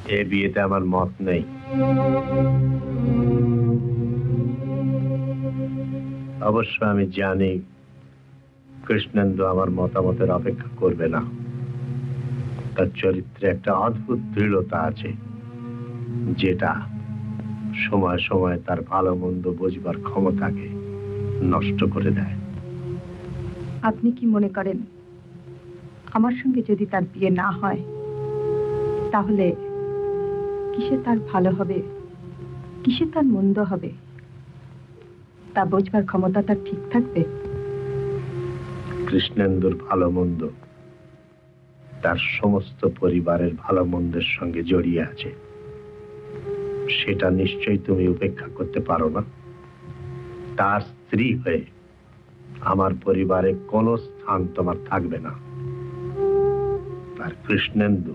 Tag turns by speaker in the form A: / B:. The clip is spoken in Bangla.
A: এ বিয়েতে আমার মত নেই। অবশ্য আমি জানি কৃষ্ণেন্দু আমার মতামতের অপেক্ষা করবে না। তার চরিত্রে একটা অদ্ভুত দৃঢ়তা আছে, যেটা সময় সময় তার ভালো মন্দ বুঝবার ক্ষমতাকে নষ্ট করে দেয়।
B: আপনি কি মনে করেন আমার সঙ্গে যদি তার বিয়ে না হয় তাহলে কিসে তার ভালো হবে, কিসে তার মন্দ হবে, তা বুঝবার ক্ষমতা তার ঠিক থাকবে?
A: কৃষ্ণেন্দুর ভালো মন্দ তার সমস্ত পরিবারের ভালো মন্দের সঙ্গে জড়িয়ে আছে। সেটা নিশ্চয়ই তুমি উপেক্ষা করতে পারো না। তার স্ত্রী হয়ে আমার পরিবারে কোনো স্থান তোমার থাকবে না। আর কৃষ্ণেন্দু